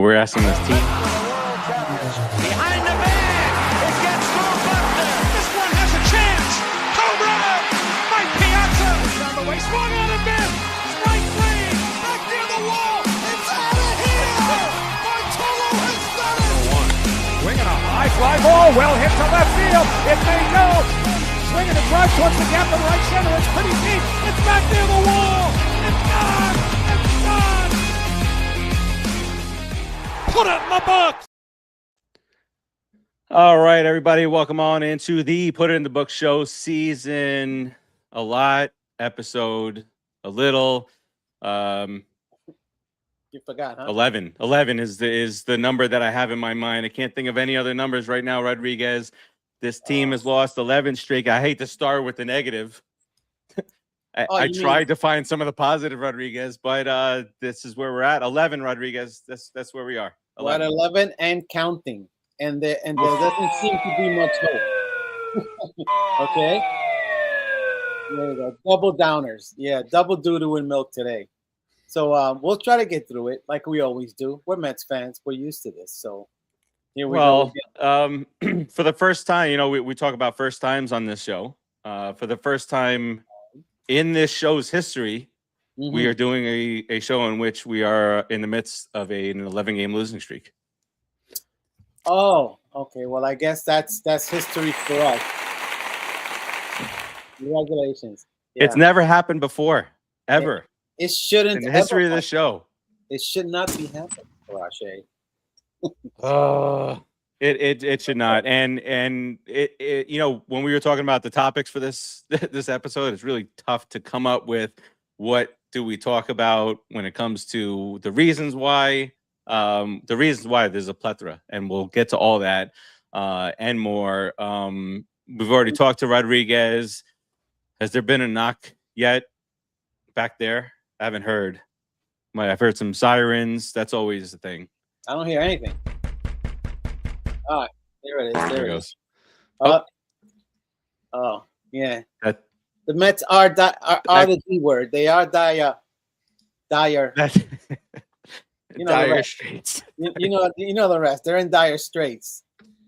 We're asking this team. Behind the man, it gets through Buckner. This one has a chance. Home run! Mike Piazza down the way, swung on and missed. Strike three, back near the wall. It's out of here. Bartolo has done it. Swinging a high fly ball, well hit to left field. It may go. Swinging a drive towards the gap in right center. It's pretty deep. It's back near the wall. It's gone. It's gone. Put it in the books. All right, everybody, welcome on into the Put It in the Book show, season a lot, episode a little. You forgot, huh? 11. 11 is the number that I have in my mind. I can't think of any other numbers right now, Rodriguez. This team has lost 11 straight. I hate to start with the negative. I tried to find some of the positive, Rodriguez, but this is where we're at. 11, Rodriguez. That's where we are. 11. We're at 11 and counting. And there doesn't seem to be much hope. Okay? There you go. Double downers. Yeah, double doo-doo and milk today. So we'll try to get through it like we always do. We're Mets fans. We're used to this. So here we go. For the first time, we talk about first times on this show. For the first time in this show's history, we are doing a show in which we are in the midst of an 11-game losing streak. Oh, okay. Well, I guess that's history for us. Congratulations. Yeah. It's never happened before, ever. It shouldn't. In the history of this show. It should not be happening, Farace. It should not. And it when we were talking about the topics for this episode, it's really tough to come up with what do we talk about when it comes to the reasons why. The reasons why there's a plethora, and we'll get to all that and more. We've already talked to Rodriguez. Has there been a knock yet back there? I haven't heard. I've heard some sirens. That's always the thing. I don't hear anything. All right, there it is. There it goes. Oh, yeah. The Mets are the D word. They are dire. Dire straits. You know the rest. They're in dire straits.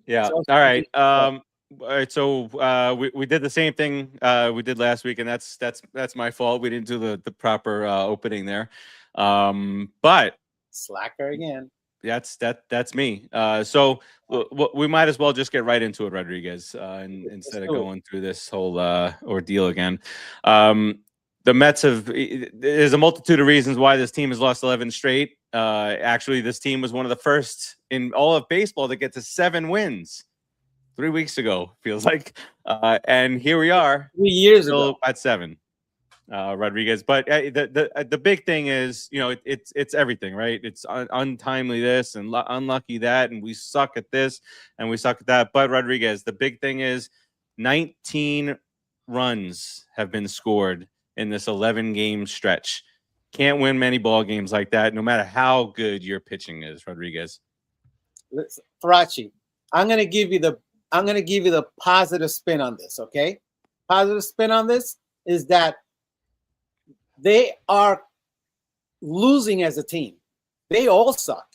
Yeah. So, all right. All right. So we did the same thing we did last week, and that's my fault. We didn't do the proper opening there. But slacker again. That's me. So we might as well just get right into it, Rodriguez, instead of going through this whole ordeal again. The Mets there's a multitude of reasons why this team has lost 11 straight. Actually, this team was one of the first in all of baseball to get to 7 wins 3 weeks ago, feels like. And here we are 3 years ago at 7, Rodriguez. But the big thing is, it's everything, right? It's untimely this and unlucky that, and we suck at this and we suck at that. But Rodriguez, the big thing is 19 runs have been scored in this 11-game stretch. Can't win many ball games like that, no matter how good your pitching is, Rodriguez. Farace, I'm gonna give you the positive spin on this. Okay, positive spin on this is that they are losing as a team. They all suck.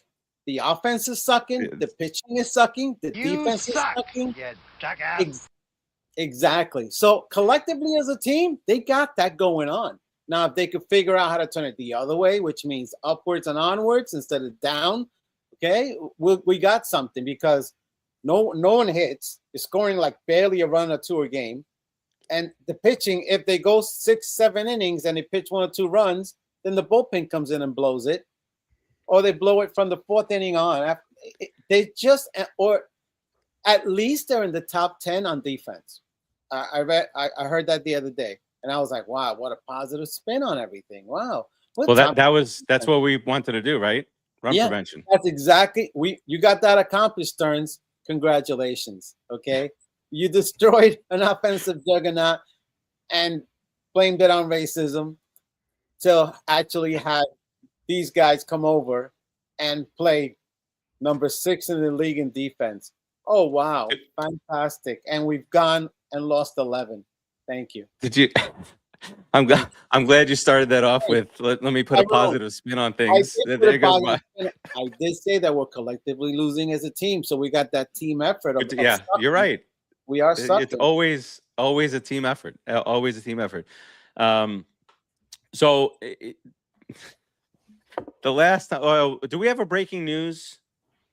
The offense is sucking. The pitching is sucking. The defense is sucking. Exactly. So collectively as a team, they got that going on. Now, if they could figure out how to turn it the other way, which means upwards and onwards instead of down, okay, we got something, because no one hits. You're scoring like barely a run or two a game. And the pitching, if they go 6-7 innings and they pitch 1 or 2 runs, then the bullpen comes in and blows it. Or they blow it from the 4th inning on. They just, or at least they're in the top 10 on defense. I heard that the other day, and I was like, wow, what a positive spin on everything. Wow. That's what we wanted to do, right? Run prevention. That's exactly, you got that accomplished, Stearns. Congratulations. Okay. You destroyed an offensive juggernaut and blamed it on racism to actually have these guys come over and play number 6 in the league in defense. Oh, wow. Fantastic. And we've gone and lost 11. Thank you. Did you I'm glad you started that off with let me put a positive spin on things. There goes my. I did say that we're collectively losing as a team, so we got that team effort. Yeah, you're right. We are sucking. It's always a team effort. Always a team effort. So the last time, do we have a breaking news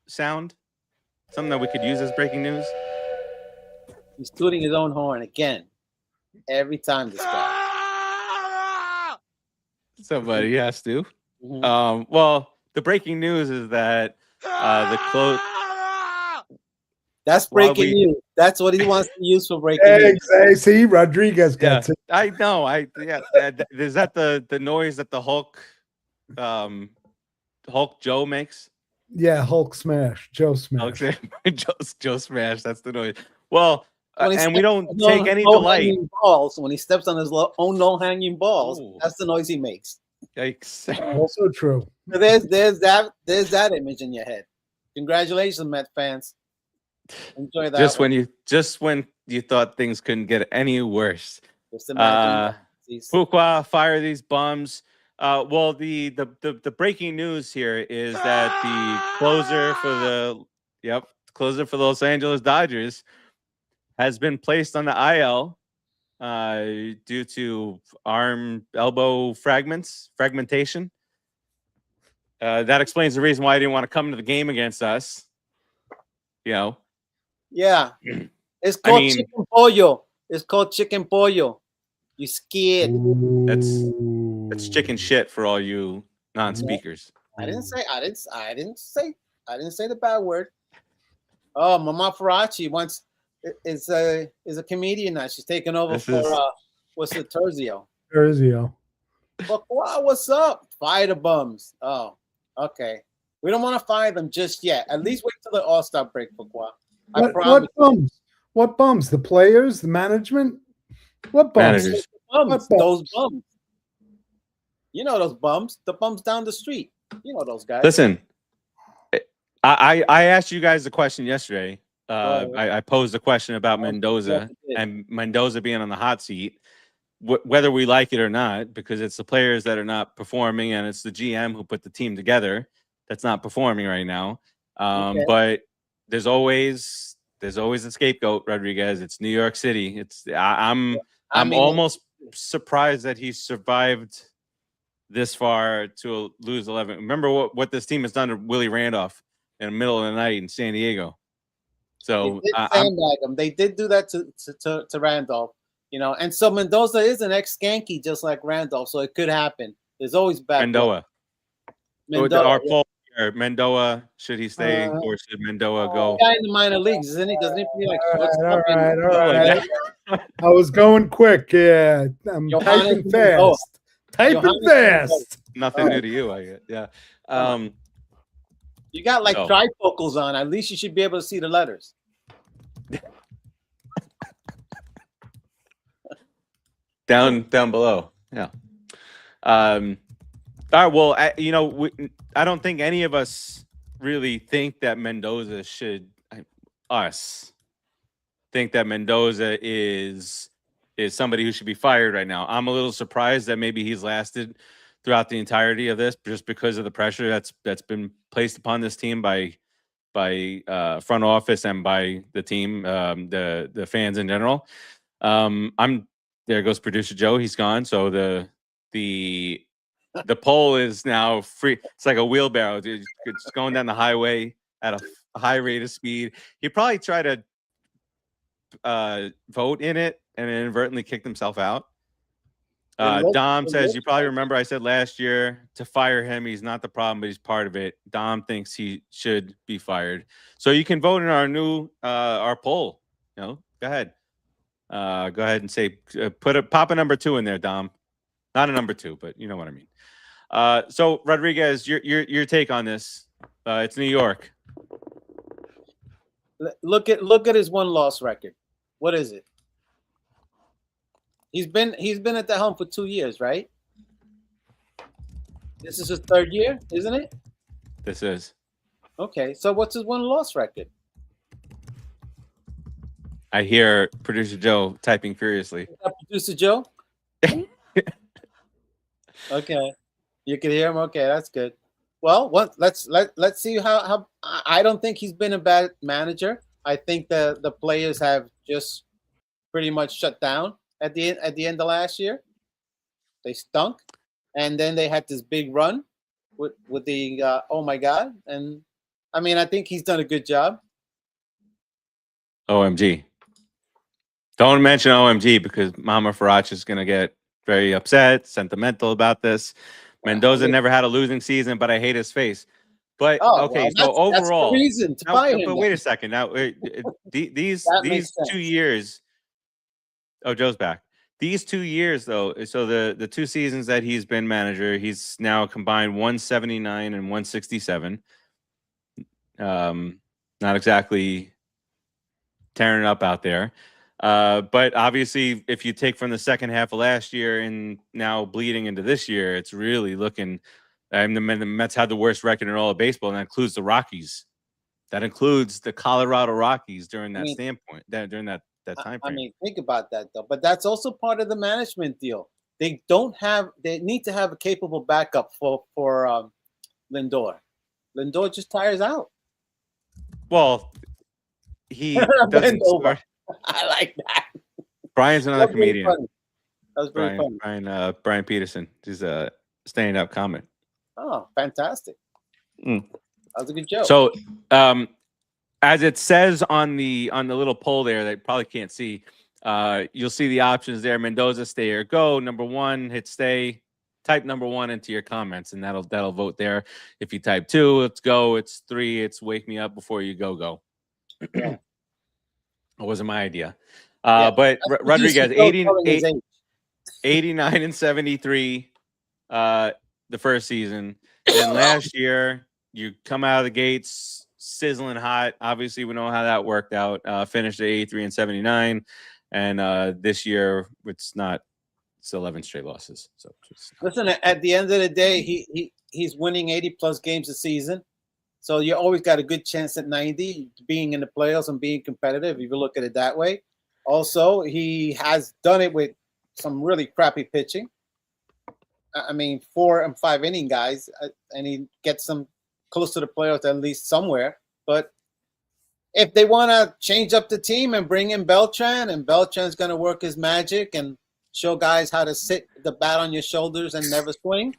sound? Something that we could use as breaking news? He's tooting his own horn again. Every time this guy. Somebody has to. Mhm. Well, the breaking news is that the close. That's breaking news. That's what he wants to use for breaking news. Exactly. See, Rodriguez gets it. I know. Is that the noise that the Hulk Joe makes? Yeah, Hulk smash, Joe smash. Joe smash. That's the noise. Well, and we don't take any delight. Balls, when he steps on his own low-hanging balls, Ooh. that's the noise he makes. Yikes. Also true. So there's that image in your head. Congratulations, Met fans. Enjoy that. Just when you thought things couldn't get any worse. Just imagine Fuqua, fire these bums. Well, the breaking news here is that the closer for the Los Angeles Dodgers has been placed on the IL due to elbow fragmentation. That explains the reason why he didn't want to come to the game against us. Yeah. It's called chicken pollo. It's called chicken pollo. You scared. That's chicken shit for all you non-speakers. I didn't say the bad word. Oh, Mama Farace is a comedian now. She's taking over what's the Terzio? But what's up? Fire the bums. Oh, okay. We don't want to fire them just yet. At least wait till the All-Star break, Fuqua. What bums? What bums? The players, the management? What bums? Those bums. You know those bums. The bums down the street. You know those guys. Listen, I asked you guys a question yesterday. I posed a question about Mendoza and Mendoza being on the hot seat, whether we like it or not, because it's the players that are not performing and it's the GM who put the team together that's not performing right now. But there's always a scapegoat, Rodriguez. It's New York City. I'm almost surprised that he survived this far to lose 11. Remember what this team has done to Willie Randolph in the middle of the night in San Diego. So they did do that to Randolph, and so Mendoza is an ex-Skanky just like Randolph, so it could happen. There's always bad Mendoza. Our poll here, Mendoza, should he stay or should Mendoza go? Guy in the minor leagues, isn't he? Doesn't he play like all right. I was going quick. Yeah, I'm typing fast. Fast. Nothing new to you, I guess. Yeah. You got like trifocals on. At least you should be able to see the letters. down below. Yeah. All right. Well, I don't think any of us really think that Mendoza think that Mendoza is somebody who should be fired right now. I'm a little surprised that maybe he's lasted throughout the entirety of this, just because of the pressure that's been placed upon this team by front office and by the team, the fans in general. There goes producer Joe. He's gone. So the poll is now free. It's like a wheelbarrow. It's going down the highway at a high rate of speed. He probably tried to vote in it and inadvertently kicked himself out. Dom says, you probably remember I said last year to fire him. He's not the problem, but he's part of it. Dom thinks he should be fired. So you can vote in our poll. Go ahead. Go ahead and say, pop a number 2 in there, Dom. Not a number 2, but you know what I mean. So Rodriguez, your take on this. It's New York. Look at his one-loss record. What is it? He's been at the helm for 2 years, right? This is his 3rd year, isn't it? This is. Okay, so what's his one-loss record? I hear producer Joe typing furiously. Is that producer Joe? Okay, you can hear him. Okay, that's good. Well, let's see how. I don't think he's been a bad manager. I think the players have just pretty much shut down at the end of last year. They stunk, and then they had this big run with the oh my god, and I mean I think he's done a good job. OMG. Don't mention OMG because Mama Farace is going to get very upset, sentimental about this. Mendoza never had a losing season, but I hate his face. But okay, well, so overall, that's the reason to buy him. But wait a second. Now, these 2 years. Oh, Joe's back. These 2 years, though. So the 2 seasons that he's been manager, he's now combined 179 and 167. Not exactly tearing it up out there. But obviously, if you take from the second half of last year and now bleeding into this year, it's really looking. The Mets had the worst record in all of baseball, and that includes the Rockies. That includes the Colorado Rockies during that during that time frame. I mean, think about that though. But that's also part of the management deal. They need to have a capable backup for Lindor. Lindor just tires out. Well, he doesn't start. I like that. Brian's another comedian. That was very funny. Brian Peterson. He's a stand-up comic. Oh, fantastic. That was a good joke. So, as it says on the little poll there that you probably can't see, you'll see the options there. Mendoza, stay or go. Number 1, hit stay. Type number 1 into your comments, and that'll vote there. If you type 2, it's go. It's 3, it's wake me up before you go. Yeah. It wasn't my idea. But Rodriguez, 89 and 73 the first season. Then last year, you come out of the gates sizzling hot. Obviously, we know how that worked out. Finished at 83 and 79. And this year, it's 11 straight losses. So listen, at the end of the day, he's winning 80+ games a season. So you always got a good chance at 90 being in the playoffs and being competitive, if you look at it that way. Also, he has done it with some really crappy pitching. I mean, 4 and 5 inning guys, and he gets them close to the playoffs at least somewhere. But if they want to change up the team and bring in Beltran, and Beltran's going to work his magic and show guys how to sit the bat on your shoulders and never swing,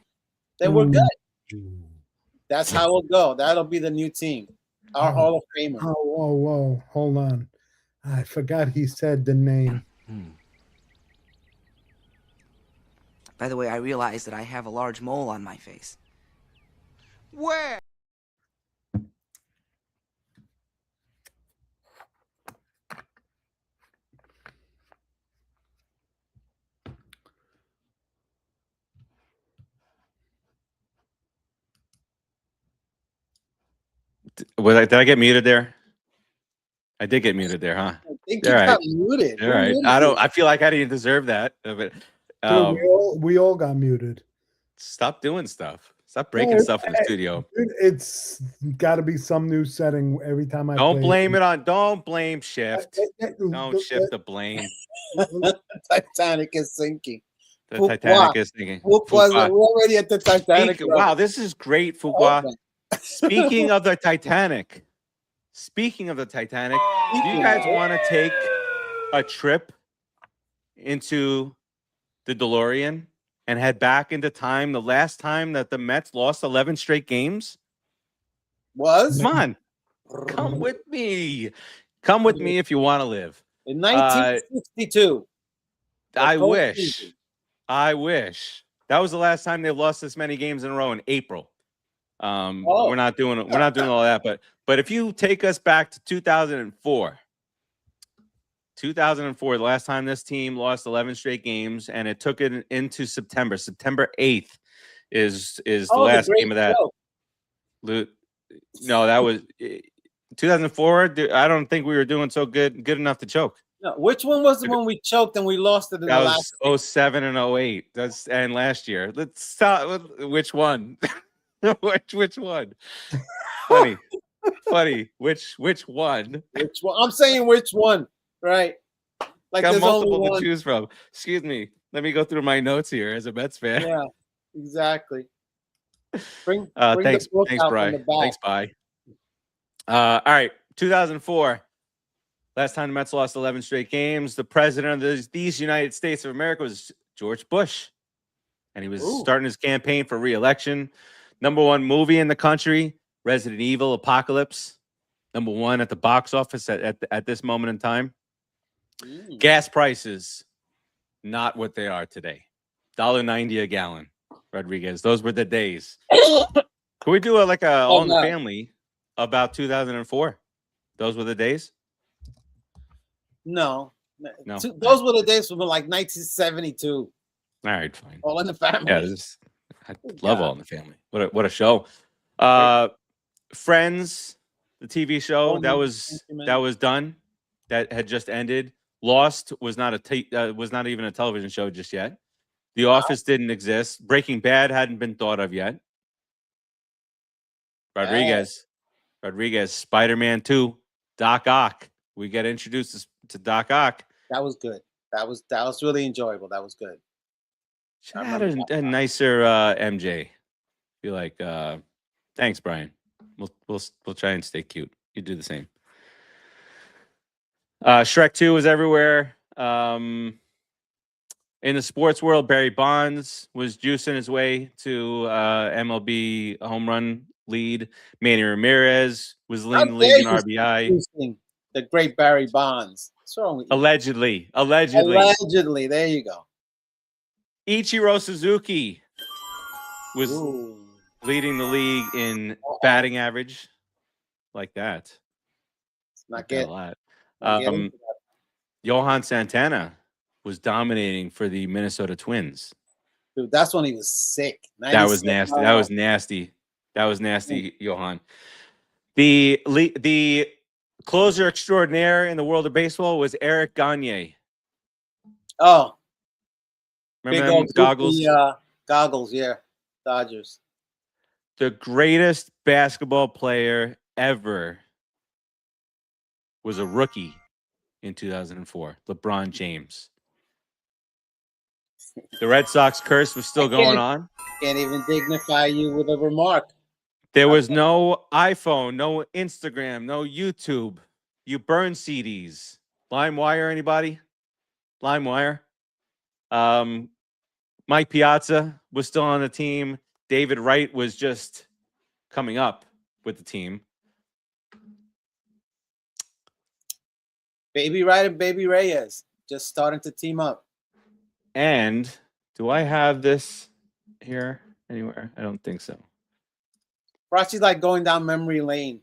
then we're good. That's how it'll go. That'll be the new team. Our Hall of Famer. Whoa. Hold on. I forgot he said the name. By the way, I realize that I have a large mole on my face. Where? Did I get muted there? I did get muted there, huh? I think you got muted. All right. I feel like I didn't deserve that. But we all got muted. Stop doing stuff. Stop breaking stuff in the studio. It's got to be some new setting every time I don't blame it on. Don't blame shift. Don't shift the blame. The Titanic is sinking. The Titanic is sinking. We're already at the Titanic. Wow, this is great, Fuqua. Speaking of the Titanic, do you guys want to take a trip into the DeLorean and head back into time? The last time that the Mets lost 11 straight games was? Come on. Come with me. Come with me if you want to live. In 1962. I wish. That was the last time they lost this many games in a row in April. We're not doing all that, but if you take us back to 2004, the last time this team lost 11 straight games, and it took it into September 8th is the last game of that. No, that was 2004. I don't think we were doing so good enough to choke. No, which one was the one we choked and we lost it in the last? That was 07 and 08. And last year. Let's start with which one? which one? Funny. Which one? Which one? I'm saying which one, right? Like got there's multiple only to one. choose from. Excuse me. Let me go through my notes here as a Mets fan. Yeah, exactly. Bring Thanks, the book out Bri. from the back. Thanks, Bri. All right, 2004. Last time the Mets lost 11 straight games. The president of these United States of America was George Bush, and he was starting his campaign for re-election. #1 movie in the country, Resident Evil Apocalypse. #1 at the box office at this moment in time. Gas prices, not what they are today. $1.90 a gallon, Rodriguez. Those were the days. Can we do a All in the Family about 2004? Those were the days? No. Those were the days from like 1972. All right, fine. All in the Family. Yeah, I love All in the Family. What a show. Friends, the TV show that was done, that had just ended. Lost was not even a television show just yet. The Office didn't exist. Breaking Bad hadn't been thought of yet. Rodriguez, Spider-Man 2, Doc Ock. We get introduced to Doc Ock. That was good. That was really enjoyable. That was good. Should have had a nicer MJ. Be like, thanks, Brian. We'll try and stay cute. You do the same. Shrek 2 was everywhere. In the sports world, Barry Bonds was juicing his way to MLB home run lead. Manny Ramirez was leading the league in RBI. The great Barry Bonds. What's wrong with you? Allegedly. There you go. Ichiro Suzuki was leading the league in batting average. Like that. It's not good. A lot. Johan Santana was dominating for the Minnesota Twins. Dude, that's when he was sick. That was nasty. That was nasty, Johan. The closer extraordinaire in the world of baseball was Eric Gagne. Oh. Remember him with goggles? Goggles, yeah. Dodgers. The greatest basketball player ever was a rookie in 2004, LeBron James. The Red Sox curse was still going on. Can't even dignify you with a remark. There was no iPhone, no Instagram, no YouTube. You burn CDs. LimeWire, anybody? LimeWire. Mike Piazza was still on the team. David Wright was just coming up with the team. Baby Wright and Baby Reyes just starting to team up. And do I have this here anywhere? I don't think so. Farace's like going down memory lane.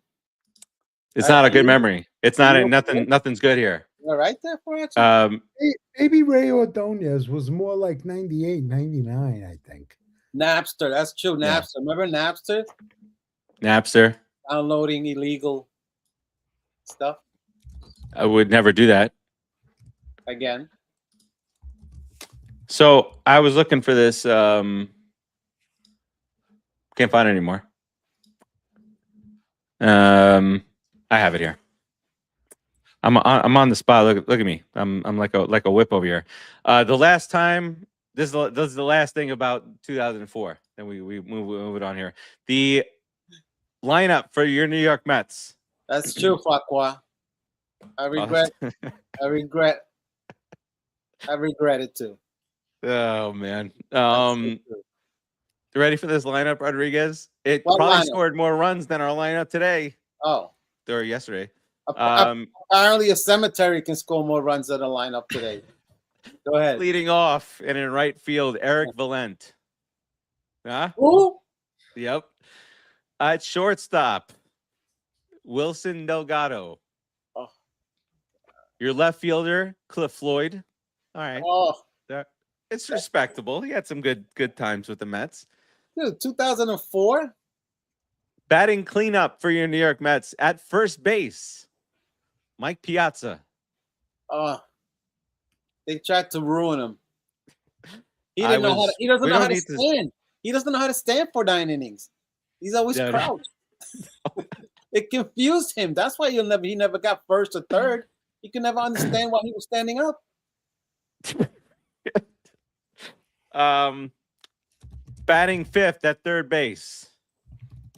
It's not a good memory. It's not nothing's good here. You're right there, Farace. Baby Ray Ordonez was more like 98, 99, I think. Napster, that's true. Napster. Yeah. Remember Napster? Napster. Downloading illegal stuff. I would never do that. Again. So I was looking for this. Can't find it anymore. I have it here. I'm on the spot. Look at me. I'm like a whip over here. The last time this is the last thing about 2004. Then we move it on here. The lineup for your New York Mets. That's true, Fakwa. I regret it too. Oh man. You ready for this lineup, Rodriguez? It probably scored more runs than our lineup today. Oh. Or yesterday. Apparently a cemetery can score more runs than a lineup today. Go ahead. Leading off and in right field, Eric Valent. Huh? Who? Yep. At shortstop, Wilson Delgado. Oh. Your left fielder, Cliff Floyd. All right. Oh. It's respectable. He had some good times with the Mets. Dude, 2004? Batting cleanup for your New York Mets at first base, Mike Piazza. They tried to ruin him. He doesn't know how to stand. He doesn't know how to stand for 9 innings. He's always crouched. It confused him. That's why he never got first or third. He could never understand why he was standing up. Batting fifth at third base,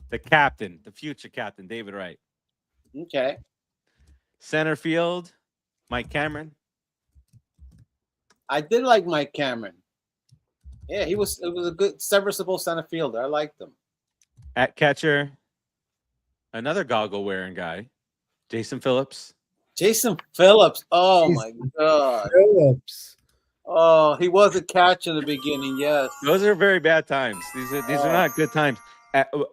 the captain, the future captain, David Wright. Okay. Center field, Mike Cameron. I did like Mike Cameron. Yeah, it was a good serviceable center fielder. I liked him. At catcher, another goggle-wearing guy, Jason Phillips. Jason Phillips. Oh, my God. Phillips. Oh, he was a catch in the beginning, yes. Those are very bad times. These are not good times.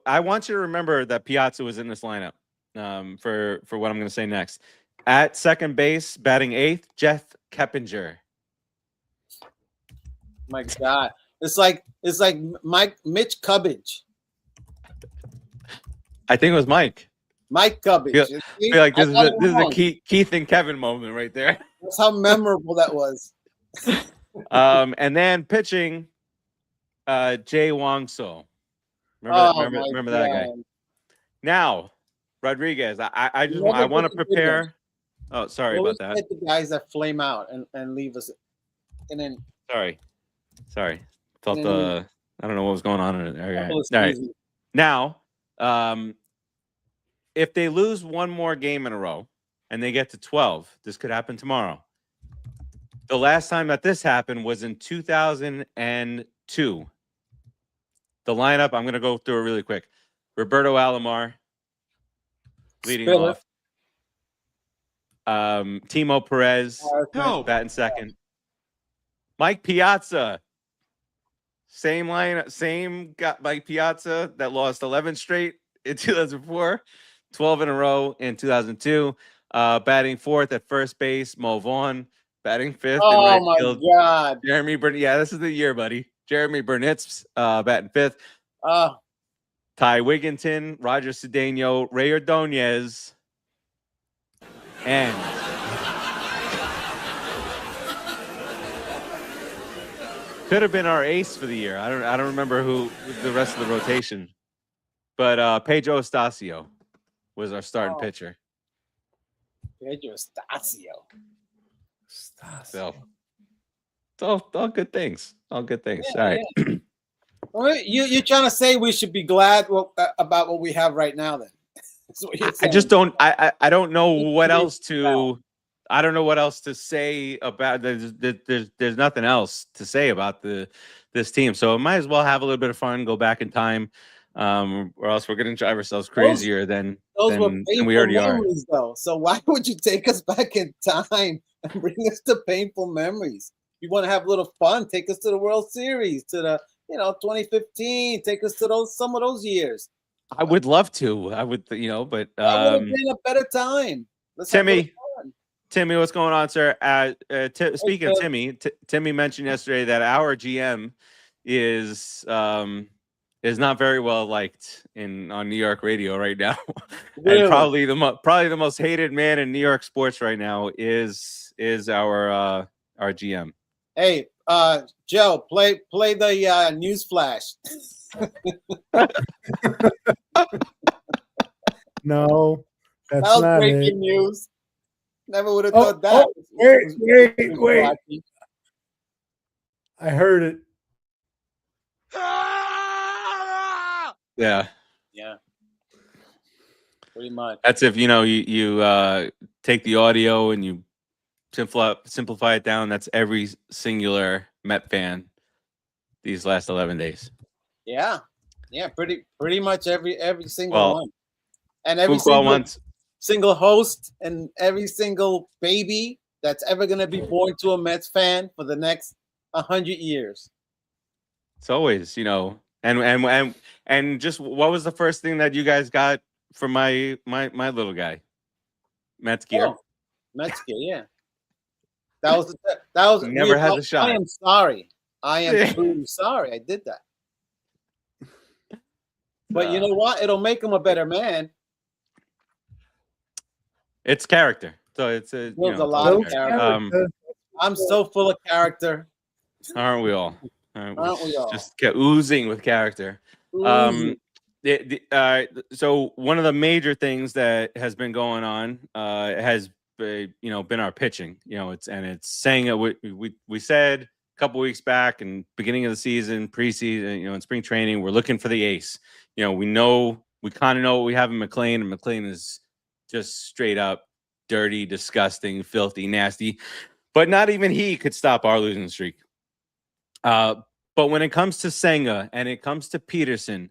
I want you to remember that Piazza was in this lineup for what I'm going to say next. At second base, batting eighth, Jeff Keppinger. My God. It's like Mitch Cubbage. I think it was Mike. Mike Cubbage. I feel like this is a Keith and Kevin moment right there. That's how memorable that was. And then pitching, Jay Wong-So. Remember that guy. Now, Rodriguez. I want to prepare. Oh, sorry about that. The guys that flame out and leave us, and then sorry. Felt I don't know what was going on in it. All right. Now, if they lose one more game in a row and they get to 12, this could happen tomorrow. The last time that this happened was in 2002. The lineup, I'm going to go through it really quick. Roberto Alomar leading off. Timo Perez batting second. Mike Piazza. Same got Mike Piazza that lost 11 straight in 2004, 12 in a row in 2002. Batting fourth at first base, Mo Vaughn. Batting fifth in right field. Oh, my God. Jeremy Burnett. Yeah, this is the year, buddy. Jeremy Burnett's batting fifth. Ty Wigginton, Roger Cedeno, Ray Ordonez, and could have been our ace for the year. I don't remember who the rest of the rotation, but Pedro Estacio was our starting pitcher. Pedro Estacio. So it's all good things. All good things. Yeah, all right. Yeah. You're trying to say we should be glad about what we have right now, then? That's what you're saying. I just don't. I don't know what else to. I don't know what else to say about. There's nothing else to say about this team. So I might as well have a little bit of fun, go back in time, or else we're going to drive ourselves crazier than we already memories, are. Though. So why would you take us back in time and bring us to painful memories? You want to have a little fun? Take us to the World Series, to the 2015. Take us to some of those years. I would love to. I would, but that would have been a better time. Timmy, what's going on, sir? Speaking of Timmy, Timmy mentioned yesterday that our GM is not very well liked on New York radio right now, really? And probably the most hated man in New York sports right now is our GM. Hey, Joe, play the news flash. No, that's that was not breaking news. Never would have thought that. Wait. I heard it. Yeah. Pretty much. That's if you take the audio and you simplify it down. That's every singular Met fan these last 11 days. Yeah, pretty much every single one, and every single host and every single baby that's ever gonna be born to a Mets fan for the next 100 years. It's always, and just what was the first thing that you guys got for my little guy? Mets gear. Oh, Mets gear, yeah. That was never had the shot. I am sorry. I am truly sorry I did that. But you know what? It'll make him a better man. It's character. So it's a lot of character. I'm so full of character. Aren't we all? Aren't we all? Just oozing with character. So one of the major things that has been going on has been our pitching. It's saying that we said a couple weeks back and beginning of the season, preseason, in spring training, we're looking for the ace. We kind of know what we have in McLean, and McLean is just straight up dirty, disgusting, filthy, nasty. But not even he could stop our losing streak. But when it comes to Senga and it comes to Peterson,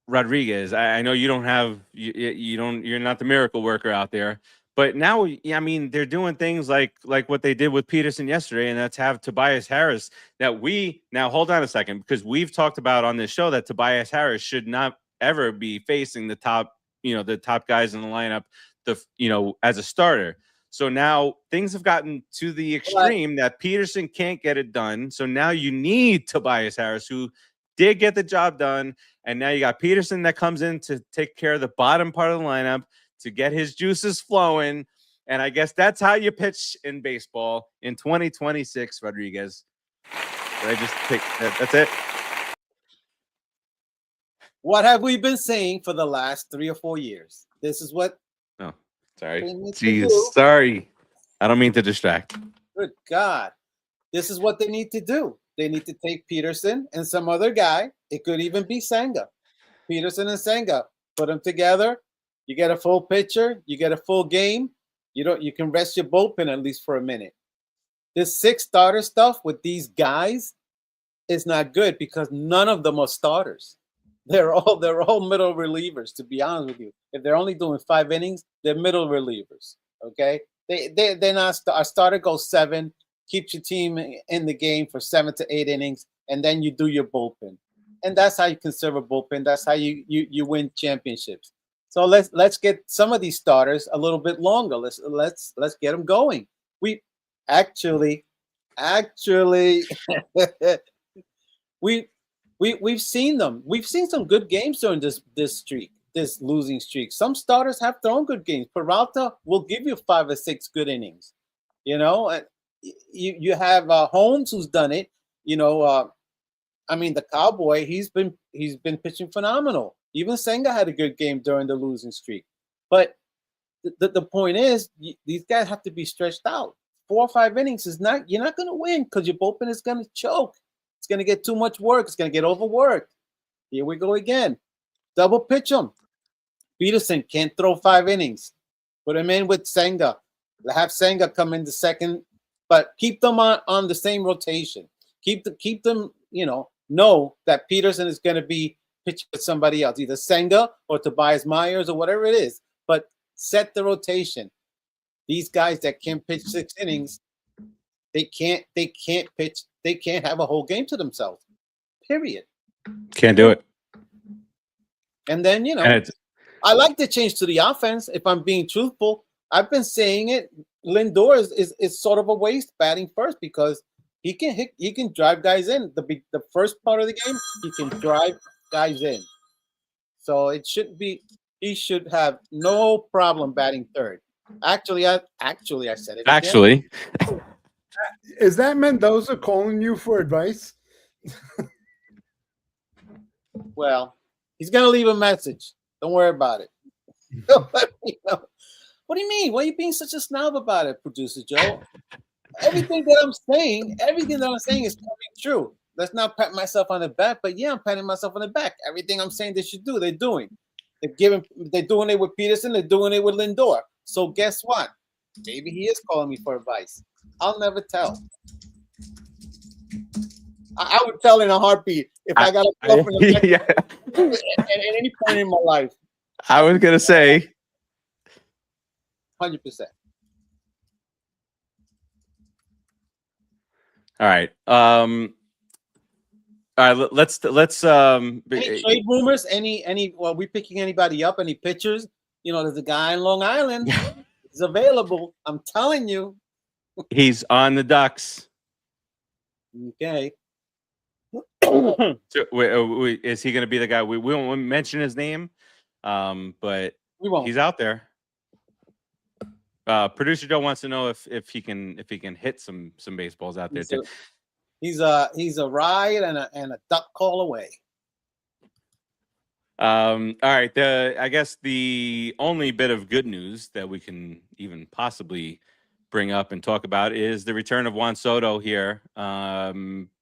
Rodriguez, I know you don't have you're not the miracle worker out there, but now they're doing things like what they did with Peterson yesterday, and that's have Tobias Harris. Now hold on a second, because we've talked about on this show that Tobias Harris should not ever be facing the top guys in the lineup, as a starter. So now things have gotten to the extreme that Peterson can't get it done. So now you need Tobias Harris, who did get the job done. And now you got Peterson that comes in to take care of the bottom part of the lineup to get his juices flowing. And I guess that's how you pitch in baseball in 2026, Rodriguez. Did I just take that? That's it. What have we been saying for the last 3 or 4 years? This is what. Oh, sorry. Jeez, sorry. I don't mean to distract. Good God. This is what they need to do. They need to take Peterson and some other guy. It could even be Senga. Peterson and Senga. Put them together. You get a full pitcher. You get a full game. You can rest your bullpen at least for a minute. This 6 starter stuff with these guys is not good, because none of them are starters. They're all middle relievers, to be honest with you. If they're only doing 5 innings, they're middle relievers. Okay? They're not a starter goes 7. Keeps your team in the game for 7 to 8 innings, and then you do your bullpen, and that's how you conserve a bullpen. That's how you win championships. So let's get some of these starters a little bit longer. Let's get them going. We actually we've seen them. We've seen some good games during this streak, this losing streak. Some starters have thrown good games. Peralta will give you 5 or 6 good innings. You have Holmes, who's done it. The Cowboy, he's been pitching phenomenal. Even Senga had a good game during the losing streak. But the point is, these guys have to be stretched out. 4 or 5 innings you're not going to win, because your bullpen is going to choke. It's going to get too much work. It's going to get overworked. Here we go again. Double pitch them. Peterson can't throw 5 innings. Put him in with Senga. Have Senga come in the second. But keep them on the same rotation. Keep them, know that Peterson is going to be pitching with somebody else, either Senga or Tobias Myers or whatever it is. But set the rotation. These guys that can pitch 6 innings, they can't pitch. They can't have a whole game to themselves. Period. Can't do it. And then I like the change to the offense. If I'm being truthful, I've been saying it. Lindor is sort of a waste batting first, because he can drive guys in. The first part of the game, he can drive guys in. So he should have no problem batting third. Actually, I said it. Actually, is that Mendoza calling you for advice? Well, he's gonna leave a message. Don't worry about it. Don't let me know. What do you mean? Why are you being such a snob about it, Producer Joe? Everything that I'm saying is coming true. Let's not pat myself on the back, but yeah, I'm patting myself on the back. Everything I'm saying they should do, they're doing. They're doing it with Peterson, they're doing it with Lindor. So guess what? Maybe he is calling me for advice. I'll never tell. I would tell in a heartbeat if I got a call from the back at any point in my life. I was gonna say 100%. All right. All right. Let's. Any trade rumors? Are we picking anybody up? Any pitchers? There's a guy in Long Island. He's available. I'm telling you. He's on the Ducks. Okay. So, is he going to be the guy? We won't mention his name, but we won't. He's out there. Producer Joe wants to know if he can hit some baseballs out there too. He's a ride and a duck call away. All right. I guess the only bit of good news that we can even possibly bring up and talk about is the return of Juan Soto here.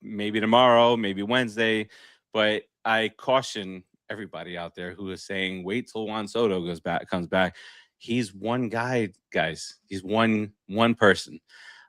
Maybe tomorrow, maybe Wednesday, but I caution everybody out there who is saying wait till Juan Soto comes back. He's one guy, guys. He's one person.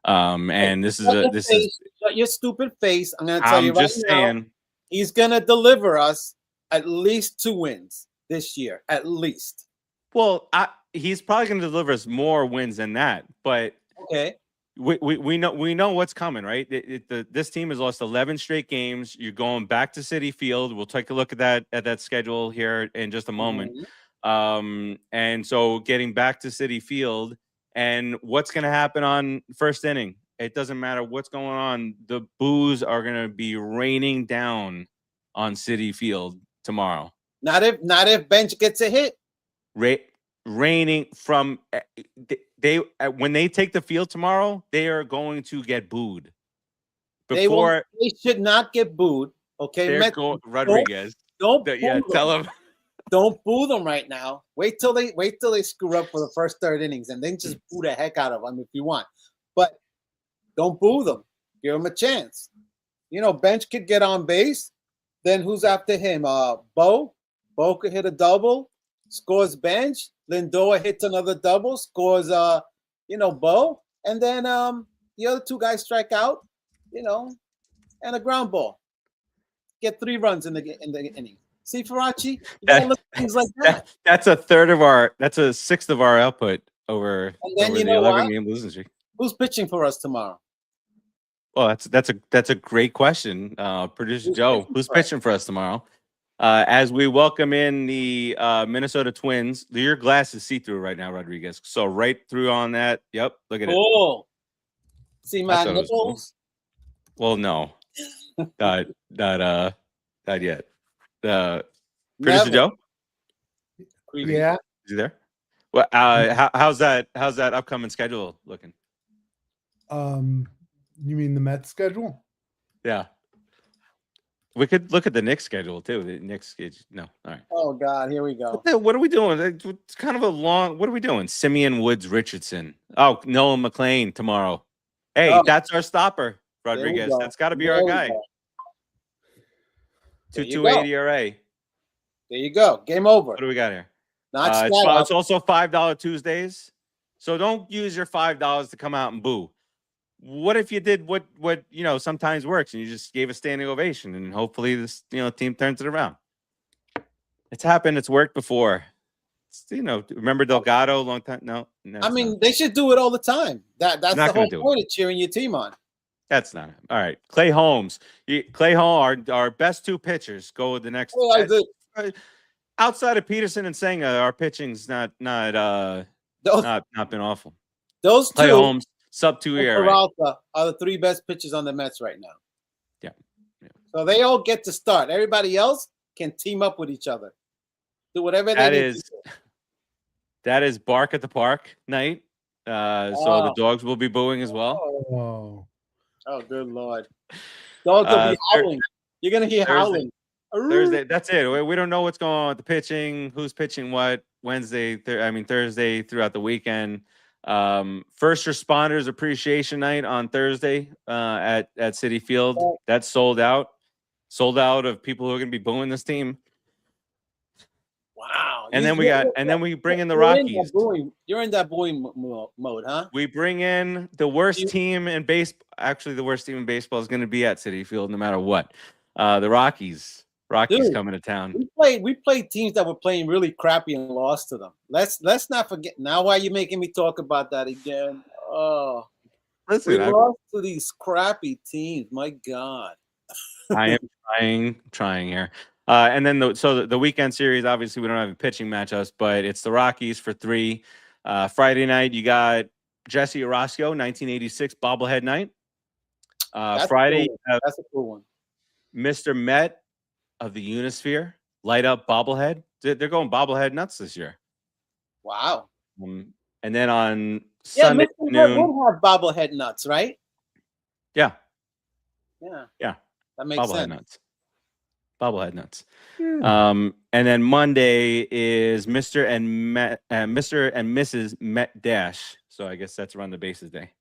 And this is shut your stupid face. I'm gonna tell you right now. Saying, he's gonna deliver us at least 2 wins this year, at least. Well, he's probably going to deliver us more wins than that, but okay, we know what's coming, right? This team has lost 11 straight games. You're going back to Citi Field. We'll take a look at that schedule here in just a moment. And so getting back to Citi Field, and what's going to happen on first inning? It doesn't matter what's going on. The boos are going to be raining down on Citi Field tomorrow. Not if Bench gets a hit. Raining from they when they take the field tomorrow, they are going to get booed. They should not get booed. Okay, Rodriguez. Don't tell him. Don't boo them right now. Wait till they screw up for the first 3 innings, and then just boo the heck out of them if you want. But don't boo them. Give them a chance. Bench could get on base. Then who's after him? Bo. Bo could hit a double. Scores Bench. Lindor hits another double. Scores Bo. And then the other 2 guys strike out. And a ground ball. Get 3 runs in the inning. See, Farace, you gotta look at things like that. That's a sixth of our output over. And then over the 11-game losing streak. Who's pitching for us tomorrow? Well, that's a great question, Producer Joe. Who's pitching for us tomorrow? As we welcome in the Minnesota Twins. Your glass is see-through right now, Rodriguez. So right through on that. Yep, look at it. Oh, see my nipples? Cool. Well, no, not yet. Producer Joe. Yeah, is he there? Well, how's that upcoming schedule looking? You mean the Mets schedule? Yeah. We could look at the Knicks schedule too. The Knicks schedule. No. All right. Oh God, here we go. What are we doing? It's kind of a long. What are we doing? Simeon Woods Richardson. Oh, Noah McLean tomorrow. Hey, that's our stopper, Rodriguez. That's got to be our guy. 2.28 ERA. There you go. Game over. What do we got here? It's also $5 Tuesdays. So don't use your $5 to come out and boo. What if you did what sometimes works and you just gave a standing ovation and hopefully this team turns it around? It's happened. It's worked before. Remember Delgado? Long time. No. I mean, they should do it all the time. That's the whole point of cheering your team on. That's not all right. Clay Holmes, our best 2 pitchers go with the next. Outside of Peterson and Senga, our pitching's not been awful. Those 2, Clay Holmes, sub 2 ERA, Peralta are the 3 best pitchers on the Mets right now. Yeah. So they all get to start. Everybody else can team up with each other. Do whatever they need to do. That is bark at the park night. So the dogs will be booing as well. Oh, good Lord. Dogs will be howling. You're going to hear howling. Thursday. That's it. We don't know what's going on with the pitching, who's pitching what Thursday throughout the weekend. First Responders Appreciation Night on Thursday at Citi Field. That's sold out of people who are going to be booing this team. Wow. And then we bring in the Rockies. You're in that booing mode, huh? We bring in the worst team in baseball. Actually, the worst team in baseball is going to be at Citi Field no matter what. The Rockies. Coming to town. We played teams that were playing really crappy and lost to them. Let's not forget. Now, why are you making me talk about that again? Oh, listen, we lost to these crappy teams. My God. I am trying here. And then the weekend series, obviously we don't have pitching matchups, but it's the Rockies for 3. Friday night, you got Jesse Orosco, 1986 bobblehead night. Friday, that's a cool one. Mr. Met of the Unisphere, light up bobblehead. They're going bobblehead nuts this year. Wow. And then on Sunday noon, we'll have bobblehead nuts, right? Yeah. Yeah. Yeah. That makes sense. Nuts. bobblehead nuts. Yeah. And then Monday is Mr. and Mrs. Met Dash. So I guess that's Run the Bases Day.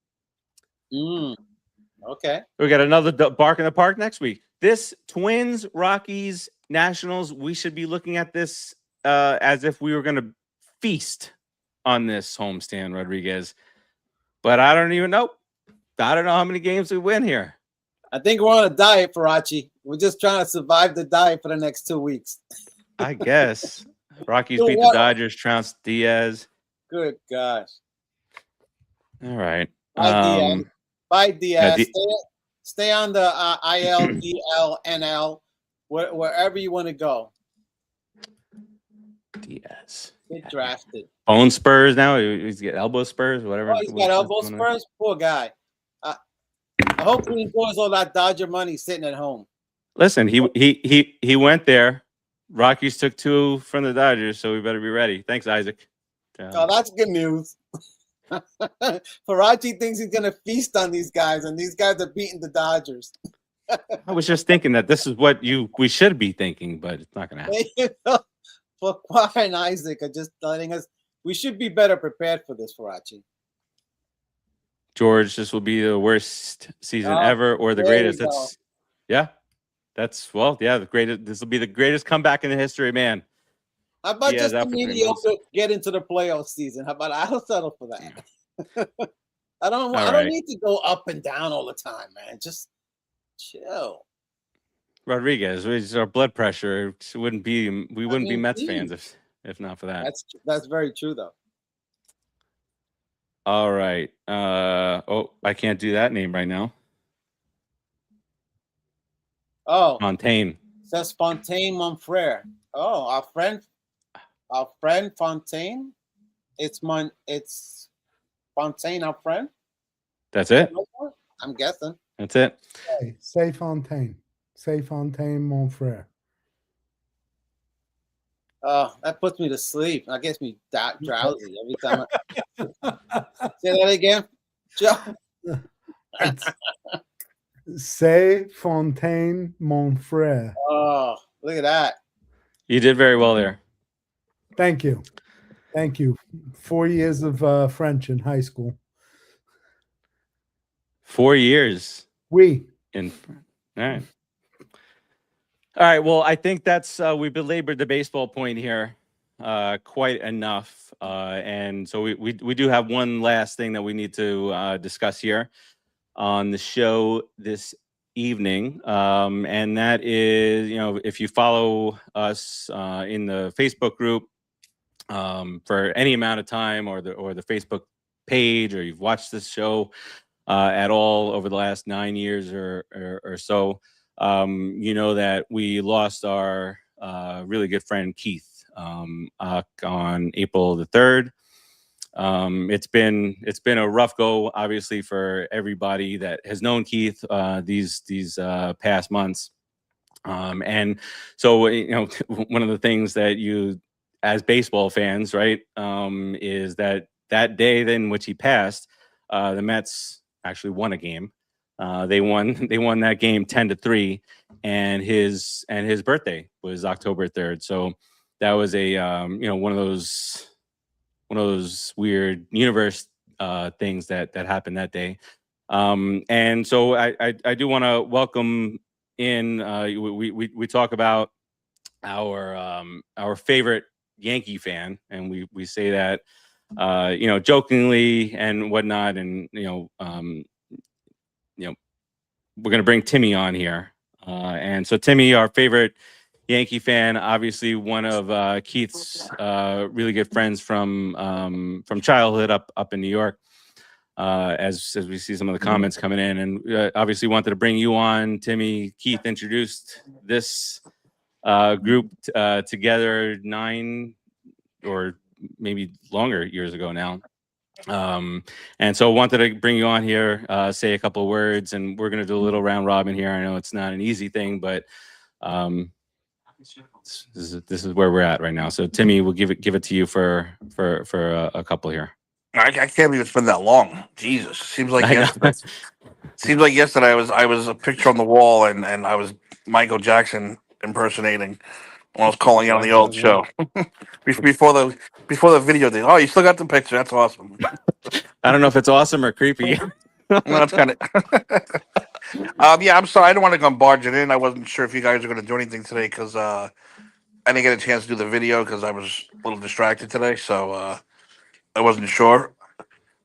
Okay. We got another Bark in the Park next week. This Twins, Rockies, Nationals, we should be looking at this as if we were going to feast on this homestand, Rodriguez. But I don't even know. I don't know how many games we win here. I think we're on a diet, Farace. We're just trying to survive the diet for the next 2 weeks. I guess. Rockies beat the Dodgers, trounced Diaz. Good gosh. All right. Bye, Diaz. Yeah, Stay on the IL, DL, NL, wherever you want to go. Diaz. Get drafted. Bone spurs now? He's got elbow spurs, whatever. Oh, he's got elbow spurs? Poor guy. I hope he enjoys all that Dodger money sitting at home. Listen, he went there. Rockies took 2 from the Dodgers, so we better be ready. Thanks, Isaac. Oh, that's good news. Farace thinks he's going to feast on these guys, and these guys are beating the Dodgers. I was just thinking that this is what we should be thinking, but it's not going to happen. For Qua and Isaac are just telling us we should be better prepared for this, Farace. George, this will be the worst season ever, or the greatest. The greatest. This will be the greatest comeback in the history of man. How about just the mediocre get into the playoff season? How about I'll settle for that? I don't need to go up and down all the time, man. Just chill. Rodriguez, our blood pressure wouldn't be. We wouldn't be Mets fans if not for that. That's very true, though. All right. I can't do that name right now. Oh, Fontaine. Says Fontaine Monfrere. Oh, our friend Fontaine. It's Fontaine, our friend. That's it. I'm guessing. That's it. Hey, say Fontaine. Say Fontaine, mon frère. Oh, that puts me to sleep. That gets me drowsy every time. Say that again, Joe. Say Fontaine, mon frère. Oh, look at that. You did very well there. Thank you. 4 years of French in high school. 4 years. Oui. All right. All right. Well, I think that's we belabored the baseball point here quite enough, and so we do have one last thing that we need to discuss here on the show this evening, and that is, if you follow us in the Facebook group for any amount of time, or the Facebook page, or you've watched this show at all over the last 9 years or so. You know that we lost our really good friend Keith on April the 3rd. It's been a rough go, obviously, for everybody that has known Keith these past months. And so, one of the things that you, as baseball fans, right, is that day in which he passed, the Mets actually won a game. They won that game 10-3, and his birthday was October 3rd. So that was a one of those weird universe things that happened that day. And so I do want to welcome in. We talk about our favorite Yankee fan, and we say that jokingly and whatnot, and we're going to bring Timmy on here. And so Timmy, our favorite Yankee fan, obviously one of Keith's really good friends from childhood up in New York, as we see some of the comments coming in. And obviously wanted to bring you on, Timmy. Keith introduced this group together 9 or maybe longer years ago now. And so wanted to bring you on here, say a couple of words, and we're going to do a little round robin here. I know it's not an easy thing, but this is where we're at right now. So Timmy, we'll give it to you for a couple here. I can't believe it's been that long. Jesus, seems like yesterday. I was a picture on the wall, and I was Michael Jackson impersonating when I was calling out on the old show before the video thing. Oh, you still got the picture? That's awesome. I don't know if it's awesome or creepy. No, that's kind of. Yeah, I'm sorry. I didn't want to come barging in. I wasn't sure if you guys were going to do anything today because I didn't get a chance to do the video because I was a little distracted today, so I wasn't sure.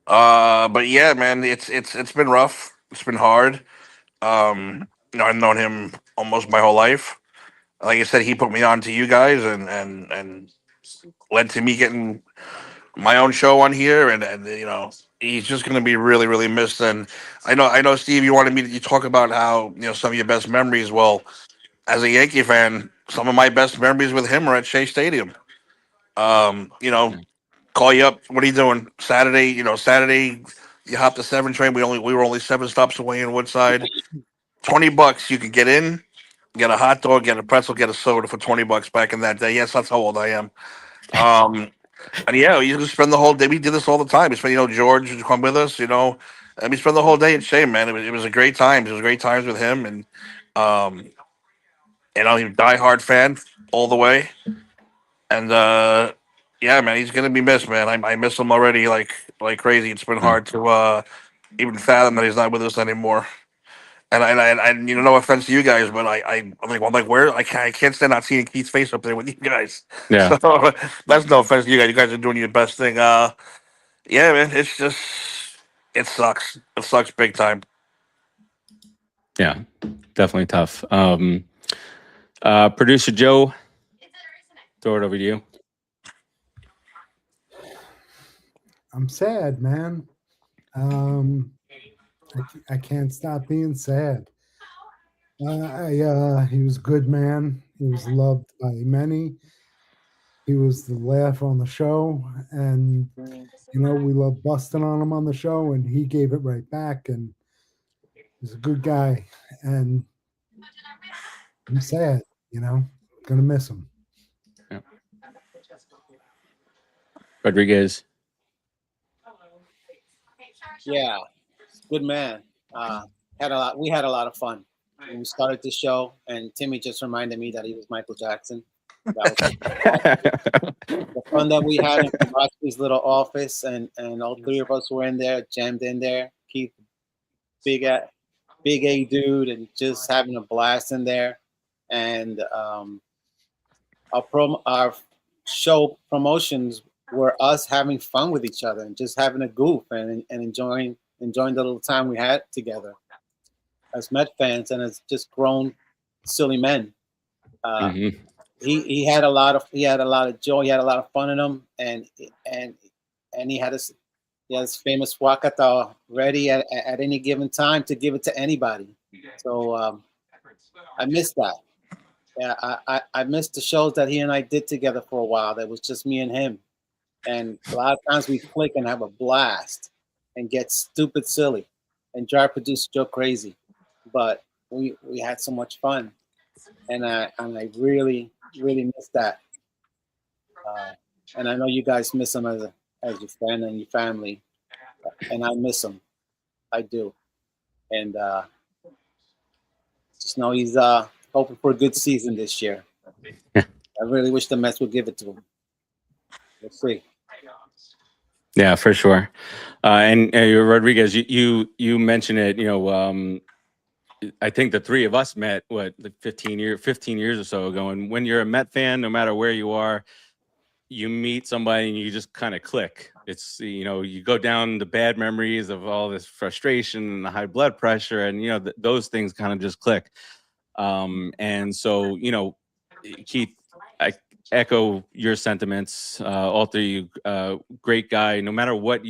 But yeah, man, it's been rough. It's been hard. I've known him almost my whole life. Like I said, he put me on to you guys, and led to me getting my own show on here, and he's just going to be really really missed. And I know Steve, you wanted me to talk about how some of your best memories. Well, as a Yankee fan, some of my best memories with him are at Shea Stadium. Call you up. What are you doing Saturday? Saturday, you hop the 7 train. We were only 7 stops away in Woodside. $20, you could get in, get a hot dog, get a pretzel, get a soda for $20 back in that day. Yes, that's how old I am. And yeah, you just spend the whole day. We did this all the time. We spent, George would come with us, and we spent the whole day at Shea, man. It was a great time. It was great times with him, and he's a diehard fan all the way. And yeah, man, he's gonna be missed, man. I miss him already, like crazy. It's been hard to even fathom that he's not with us anymore. And no offense to you guys, but I'm like, where I can't stand not seeing Keith's face up there with you guys. Yeah. So that's no offense to you guys. You guys are doing your best thing. Yeah, man, it sucks. It sucks big time. Yeah, definitely tough. Producer Joe, throw it over to you. I'm sad, man. I can't stop being sad. He was a good man. He was loved by many. He was the laugh on the show, and we love busting on him on the show, and he gave it right back. And he's a good guy, and I'm sad. Gonna miss him. Yeah. Rodriguez. Yeah, good man. We had a lot of fun when we started the show, and Timmy just reminded me that he was Michael Jackson. That was the fun that we had in Farace's little office, and all 3 of us were in there, jammed in there. Keith, big A dude, and just having a blast in there. And our show promotions were us having fun with each other and just having a goof and enjoying the little time we had together as Met fans and as just grown silly men. He had a lot of joy. He had a lot of fun in him, and he had his famous wakata ready at any given time to give it to anybody. So I missed that. Yeah, I missed the shows that he and I did together for a while. That was just me and him. And a lot of times we click and have a blast and get stupid silly and drive producer Joe crazy. But we had so much fun. And I really, really miss that. And I know you guys miss him as your friend and your family. And I miss him. I do. And just know he's hoping for a good season this year. I really wish the Mets would give it to him. We'll see. Yeah, for sure. And Rodriguez, you mentioned it. I think the 3 of us met 15 years or so ago. And when you're a Met fan, no matter where you are, you meet somebody and you just kind of click. It's you go down the bad memories of all this frustration and the high blood pressure, and those things kind of just click. And so Keith, I echo your sentiments. All 3 of you, great guy. No matter what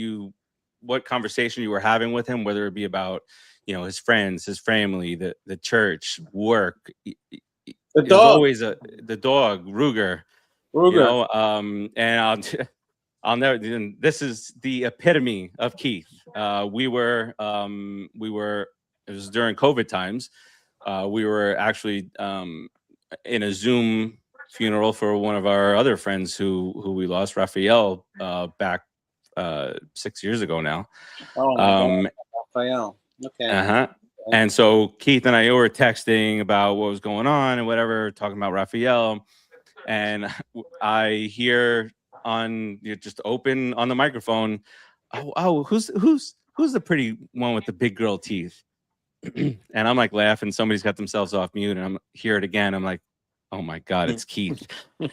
conversation you were having with him, whether it be about his friends, his family, the church, work, the dog, always the dog, Ruger. And I'll never. This is the epitome of Keith. We were. It was during COVID times. We were actually in a Zoom funeral for one of our other friends who we lost, Raphael, back 6 years ago now. Oh, Raphael. Okay. And so Keith and I were texting about what was going on and whatever, talking about Raphael. And I hear just open on the microphone, who's the pretty one with the big girl teeth? And I'm like laughing. Somebody's got themselves off mute, and I'm hear it again. I'm like, oh my God, it's Keith.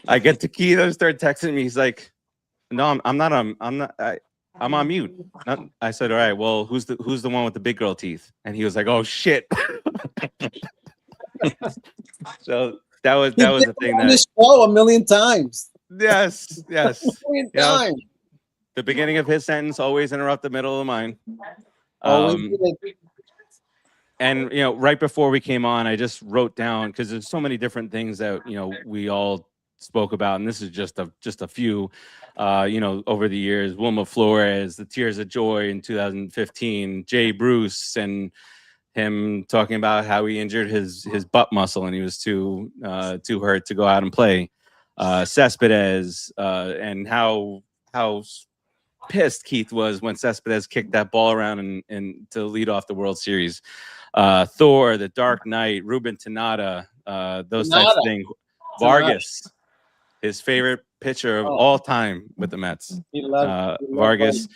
I get to Keith, I start texting me. He's like, no, I'm not I'm on mute. I said, all right, well, who's the one with the big girl teeth? And he was like, oh shit. So that was the thing on that this show a million times. yes. A million times. The beginning of his sentence always interrupt the middle of mine. Always did. And right before we came on, I just wrote down, because there's so many different things that we all spoke about, and this is just a few. Over the years, Wilma Flores, the Tears of Joy in 2015, Jay Bruce, and him talking about how he injured his butt muscle and he was too hurt to go out and play. Cespedes, and how pissed Keith was when Cespedes kicked that ball around and to lead off the World Series. Thor, The Dark Knight, Ruben Tanada, those types of things. Vargas, his favorite pitcher of all time with the Mets. He loved Vargas.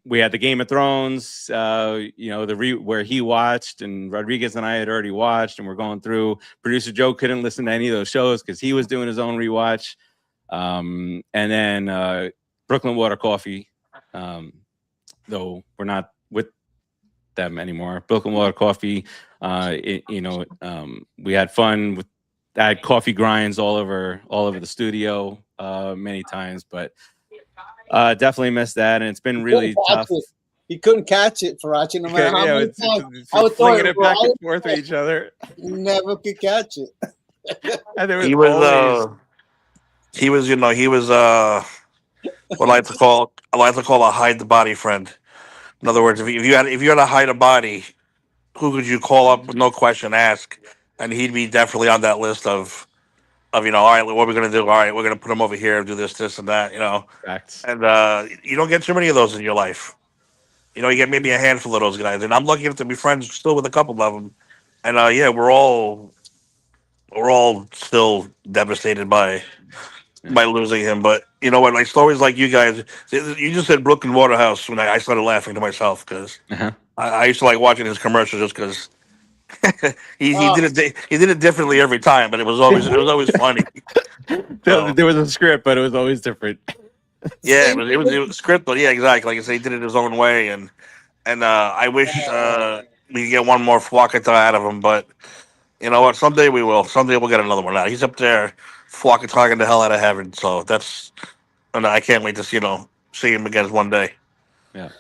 We had the Game of Thrones, where he watched, and Rodriguez and I had already watched, and we're going through. Producer Joe couldn't listen to any of those shows because he was doing his own rewatch. And then Brooklyn Water Coffee, though we're not with them anymore. Brooklyn Water Coffee, we had fun with. I had coffee grinds all over the studio many times, but definitely missed that, and it's been really tough. He couldn't catch it, Farace, no matter how many times. I was flinging it back and forth with each other. He never could catch it. And there he was what I like to call a hide the body friend. In other words, if you had to hide a body, who could you call up with no question, ask, and he'd be definitely on that list of all right, what are we gonna do? All right, we're gonna put him over here, do this and that, Facts. And you don't get too many of those in your life. You get maybe a handful of those guys, and I'm lucky enough to be friends still with a couple of them. And we're all still devastated by losing him. But you know what? Like stories like you guys, you just said Brooklyn Waterhouse when I started laughing to myself because I used to like watching his commercials just because he did it differently every time, but it was always funny. There was a script, but it was always different. Yeah, it was scripted. Yeah, exactly. Like I said, he did it his own way, and I wish we could get one more Flocata out of him, but you know what? Someday we will. Someday we'll get another one out. He's up there Flocataing the hell out of heaven. So and I can't wait to see him again one day. Yeah,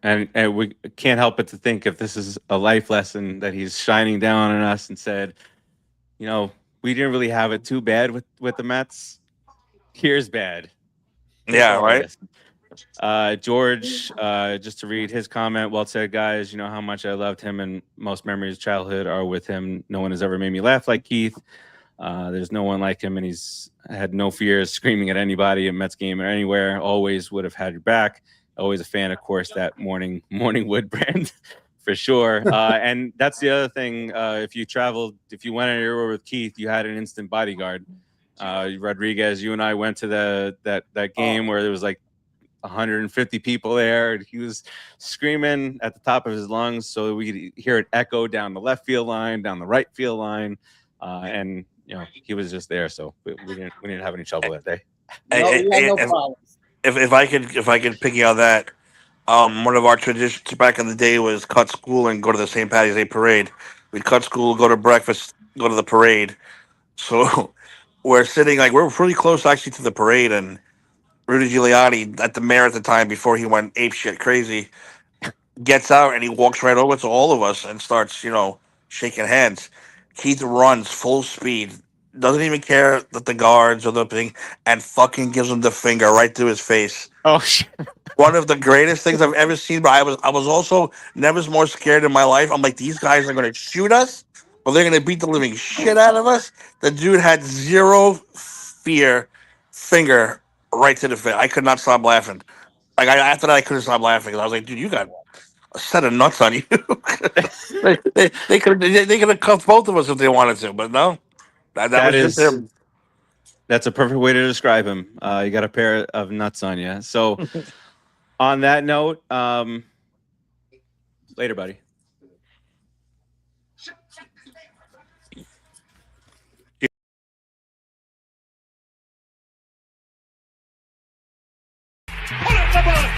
and we can't help but to think if this is a life lesson that he's shining down on us and said, we didn't really have it too bad with the Mets. Here's bad. Yeah, right. George, just to read his comment, well said, guys. You know how much I loved him, and most memories of childhood are with him. No one has ever made me laugh like Keith. There's no one like him, and he's had no fears screaming at anybody at Mets game or anywhere. Always would have had your back. Always a fan, of course, that morning wood brand for sure. And that's the other thing. If you went anywhere with Keith, you had an instant bodyguard. Rodriguez, you and I went to that game where there was like 150 people there, and he was screaming at the top of his lungs so that we could hear it echo down the left field line, down the right field line, and he was just there, so we didn't have any trouble that day. If I could pick you on that, one of our traditions back in the day was cut school and go to the St. Patty's Day parade. We'd cut school, go to breakfast, go to the parade. So we're sitting we're pretty close actually to the parade, and Rudy Giuliani, at the mayor at the time, before he went apeshit crazy, gets out and he walks right over to all of us and starts, shaking hands. Keith runs full speed, doesn't even care that the guards or the thing, and fucking gives him the finger right to his face. Oh shit! One of the greatest things I've ever seen. But I was also never more scared in my life. I'm like, these guys are gonna shoot us, or they're gonna beat the living shit out of us. The dude had zero fear, finger right to the face. I could not stop laughing. After that, I couldn't stop laughing. I was like, dude, you got a set of nuts on you. they could have cuffed both of us if they wanted to, but no, that That was just is him. that's a perfect way to describe him. You got a pair of nuts on you. So, on that note, later, buddy. Put it in the box.